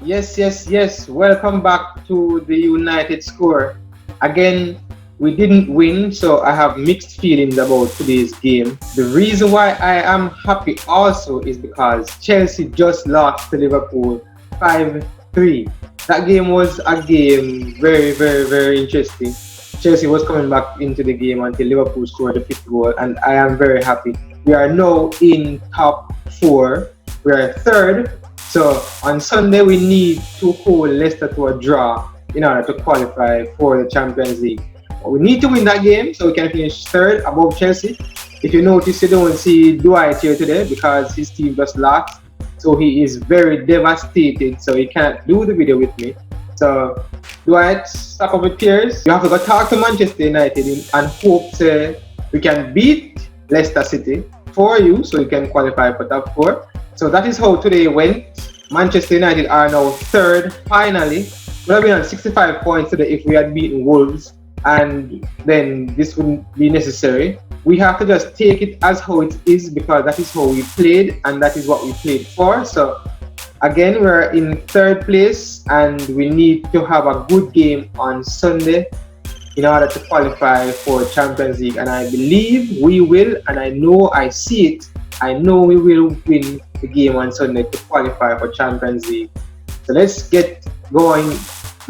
Yes, yes, yes. Welcome back to the United score. Again, we didn't win, so I have mixed feelings about today's game. The reason why I am happy also is because Chelsea just lost to Liverpool 5-3. That game was a game very, very, very interesting. Chelsea was coming back into the game until Liverpool scored the fifth goal, and I am very happy. We are now in top four. We are third, so on Sunday we need to hold Leicester to a draw in order to qualify for the Champions League. But we need to win that game so we can finish third above Chelsea. If you notice, you don't see Dwight here today because his team just lost. So he is very devastated, so he can't do the video with me. So Dwight, stack up with peers. You have to go talk to Manchester United and hope we can beat Leicester City for you so you can qualify for top four. So that is how today went. Manchester United are now third, finally. We have been on 65 points today if we had beaten Wolves, and then this wouldn't be necessary. We have to just take it as how it is because that is how we played and that is what we played for. So again, we're in third place and we need to have a good game on Sunday in order to qualify for Champions League. And I believe we will, and I know I see it. I know we will win the game on Sunday to qualify for Champions League. So let's get going,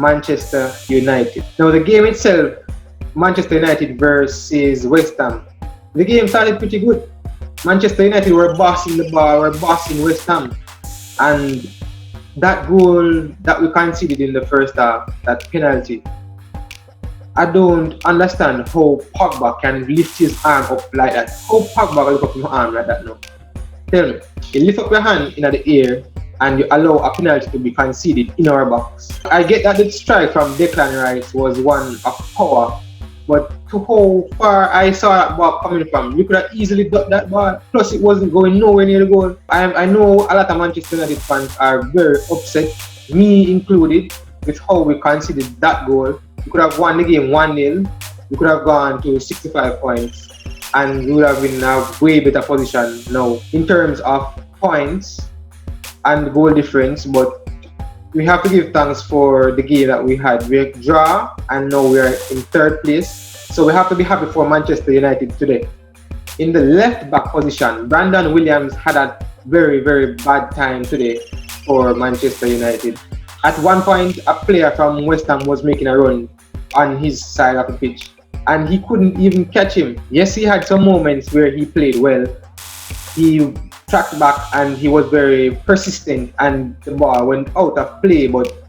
Manchester United. Now the game itself, Manchester United versus West Ham. The game started pretty good. Manchester United were bossing the ball, were bossing West Ham. And that goal that we conceded in the first half, that penalty, I don't understand how Pogba can lift his arm up like that. How Pogba can lift up his arm like that now? Tell me. You lift up your hand in the air and you allow a penalty to be conceded in our box. I get that the strike from Declan Rice was one of power, but to how far I saw that ball coming from, you could have easily ducked that ball. Plus, it wasn't going nowhere near the goal. I know a lot of Manchester United fans are very upset, me included, with how we conceded that goal. We could have won the game 1-0. We could have gone to 65 points. And we would have been in a way better position now in terms of points and goal difference. But we have to give thanks for the game that we had. We draw and now we are in third place. So we have to be happy for Manchester United today. In the left back position, Brandon Williams had a very, very bad time today for Manchester United. At one point, a player from West Ham was making a run on his side of the pitch and he couldn't even catch him. Yes, he had some moments where he played well. He tracked back and he was very persistent and the ball went out of play, but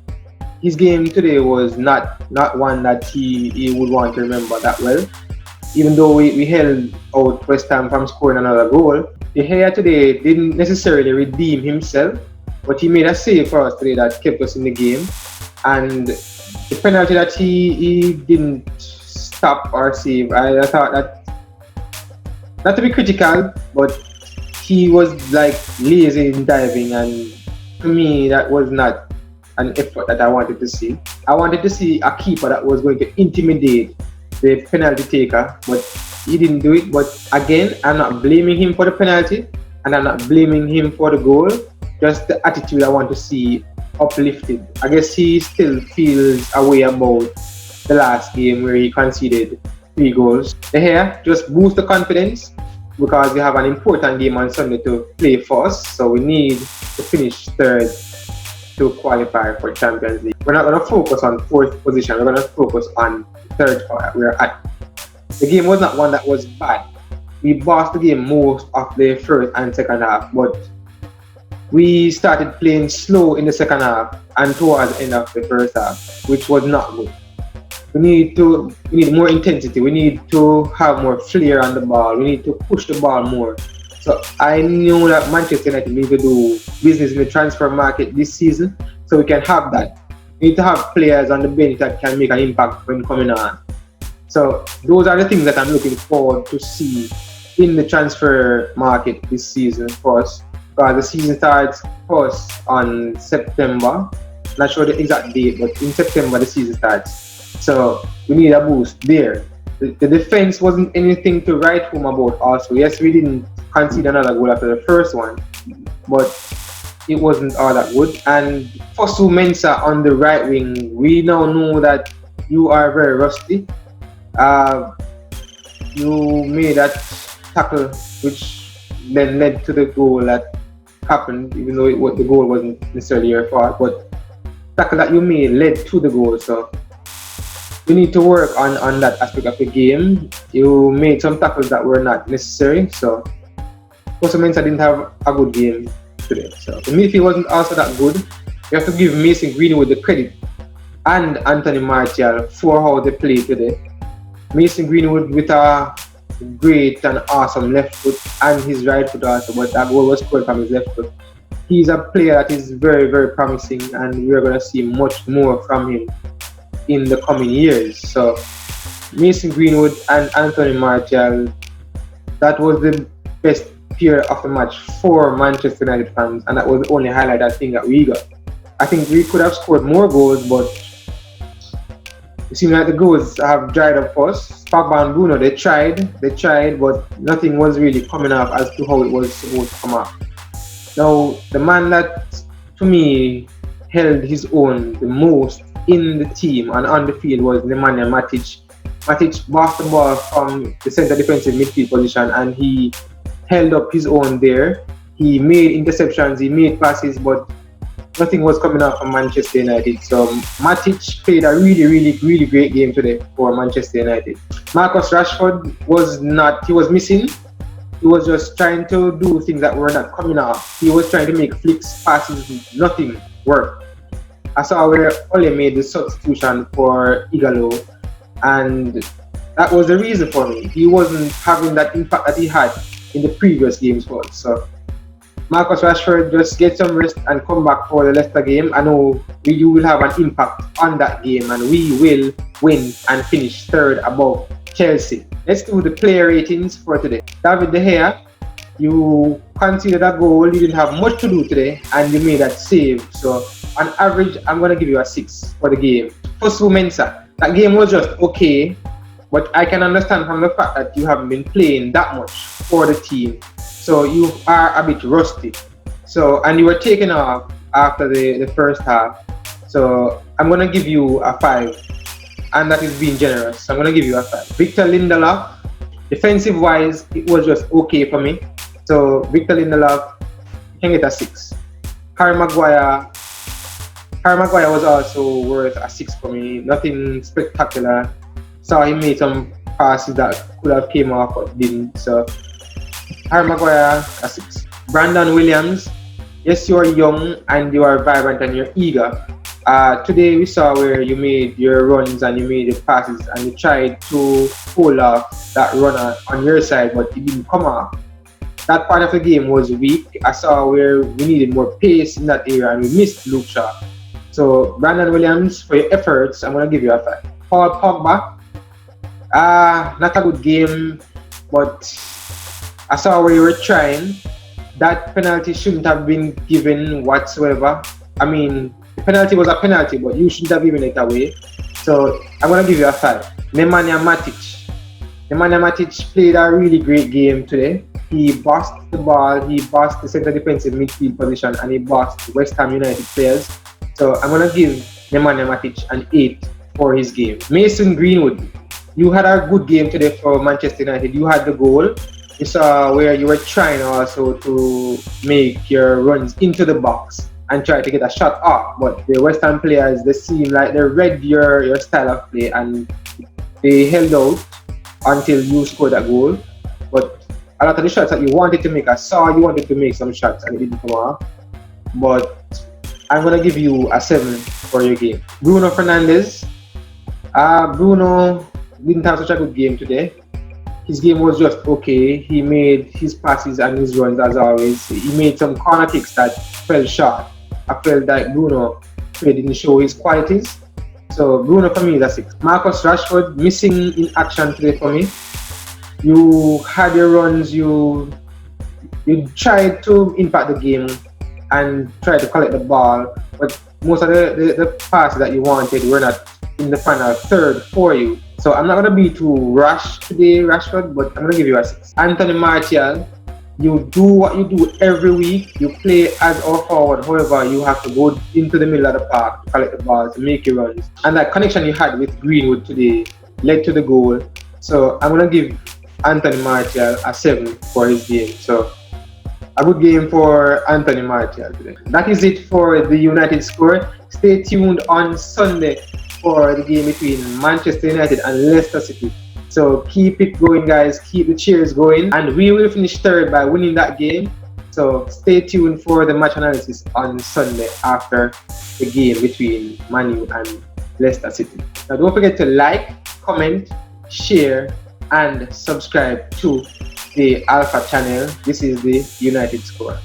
his game today was not one that he would want to remember that well. Even though we held out West Ham from scoring another goal, De Gea today didn't necessarily redeem himself, but he made a save for us today that kept us in the game. And the penalty that he didn't stop or save, I thought that, not to be critical, but he was like lazy in diving, and to me that was not an effort that I wanted to see. I wanted to see a keeper that was going to intimidate the penalty taker, but he didn't do it. But again, I'm not blaming him for the penalty and I'm not blaming him for the goal. Just the attitude I want to see uplifted. I guess he still feels a way about the last game where he conceded 3 goals. Here, just boost the confidence because we have an important game on Sunday to play for us. So we need to finish third to qualify for Champions League. We're not going to focus on fourth position. We're going to focus on third spot we're at. The game was not one that was bad. We bossed the game most of the first and second half, but we started playing slow in the second half and towards the end of the first half, which was not good. We need more intensity. We need to have more flair on the ball. We need to push the ball more. So I knew that Manchester United need to do business in the transfer market this season, so we can have that. We need to have players on the bench that can make an impact when coming on. So those are the things that I'm looking forward to see in the transfer market this season for us. Because the season starts for us on September. Not sure the exact date, but in September the season starts. So we need a boost there. The defense wasn't anything to write home about also. Yes, we didn't concede another goal after the first one, but it wasn't all that good. And Fosu Mensah on the right wing, we now know that you are very rusty. Uh, you made that tackle, which then led to the goal that happened, even though the goal wasn't necessarily your fault. But tackle that you made led to the goal, so you need to work on that aspect of the game. You made some tackles that were not necessary, so also means I didn't have a good game today. So the midfield wasn't also that good. You have to give Mason Greenwood the credit and Anthony Martial for how they played today. Mason Greenwood with a great and awesome left foot and his right foot also, but that goal was scored from his left foot. He's a player that is very, very promising, and we're going to see much more from him in the coming years. So Mason Greenwood and Anthony Martial, that was the best pair of the match for Manchester United fans, and that was the only highlight I think that we got. I think we could have scored more goals, but it seems like the goals have dried up for us. Pogba and Bruno, they tried, but nothing was really coming off as to how it was supposed to come off. Now, the man that, to me, held his own the most in the team and on the field was Nemanja Matic. Matic bossed the ball from the centre defensive midfield position, and he held up his own there. He made interceptions, he made passes, but nothing was coming out from Manchester United. So Matic played a really, really, really great game today for Manchester United. Marcus Rashford he was missing. He was just trying to do things that were not coming off. He was trying to make flicks, passes, nothing worked. I saw where Ole made the substitution for Ighalo, and that was the reason for me. He wasn't having that impact that he had in the previous games for us. So Marcus Rashford, just get some rest and come back for the Leicester game. I know you will have an impact on that game, and we will win and finish third above Chelsea. Let's do the player ratings for today. David De Gea, you conceded a goal, you didn't have much to do today, and you made that save. So on average, I'm going to give you a 6 for the game. Fosu Mensah, that game was just okay, but I can understand from the fact that you haven't been playing that much for the team. So you are a bit rusty. So, and you were taken off after the first half. So I'm going to give you a 5. And that is being generous. I'm going to give you a 5. Victor Lindelof, defensive wise, it was just okay for me. So Victor Lindelof, you can get a 6. Harry Maguire was also worth a 6 for me. Nothing spectacular. Saw he made some passes that could have came off but didn't. So Harry Maguire, a 6. Brandon Williams, yes, you are young and you are vibrant and you're eager. Today we saw where you made your runs and you made your passes and you tried to pull off that runner on your side, but it didn't come off. That part of the game was weak. I saw where we needed more pace in that area and we missed Luke Shaw. So Brandon Williams, for your efforts, I'm going to give you a 5. Paul Pogba, not a good game, but I saw where you were trying. That penalty shouldn't have been given whatsoever. I mean, the penalty was a penalty, but you shouldn't have given it away. So I'm going to give you a 5. Nemanja Matic played a really great game today. He bossed the ball, he bossed the centre defensive midfield position, and he bossed West Ham United players. So I'm going to give Nemanja Matic an 8 for his game. Mason Greenwood, you had a good game today for Manchester United. You had the goal. You saw where you were trying also to make your runs into the box and try to get a shot off. But the West Ham players, they seem like they read your style of play and they held out until you scored that goal. But a lot of the shots that you wanted to make, I saw you wanted to make some shots and it didn't come off. But I'm going to give you a 7 for your game. Bruno Fernandes. Bruno didn't have such a good game today. His game was just okay. He made his passes and his runs as always. He made some corner kicks that fell short. I felt that Bruno didn't show his qualities. So Bruno for me is a 6. Marcus Rashford missing in action today for me. You had your runs, you tried to impact the game and tried to collect the ball, but most of the passes that you wanted were not in the final third for you. So I'm not going to be too rash today, Rashford, but I'm going to give you a 6. Anthony Martial, You do what you do every week. You play as or forward. However, you have to go into the middle of the park to collect the balls, to make your runs. And that connection you had with Greenwood today led to the goal. So I'm gonna give Anthony Martial a 7 for his game. So a good game for Anthony Martial today. That is it for the United score. Stay tuned on Sunday for the game between Manchester United and Leicester City. So keep it going, guys. Keep the cheers going. And we will finish third by winning that game. So stay tuned for the match analysis on Sunday after the game between Man U and Leicester City. Now don't forget to like, comment, share, and subscribe to the Alpha channel. This is the United Score.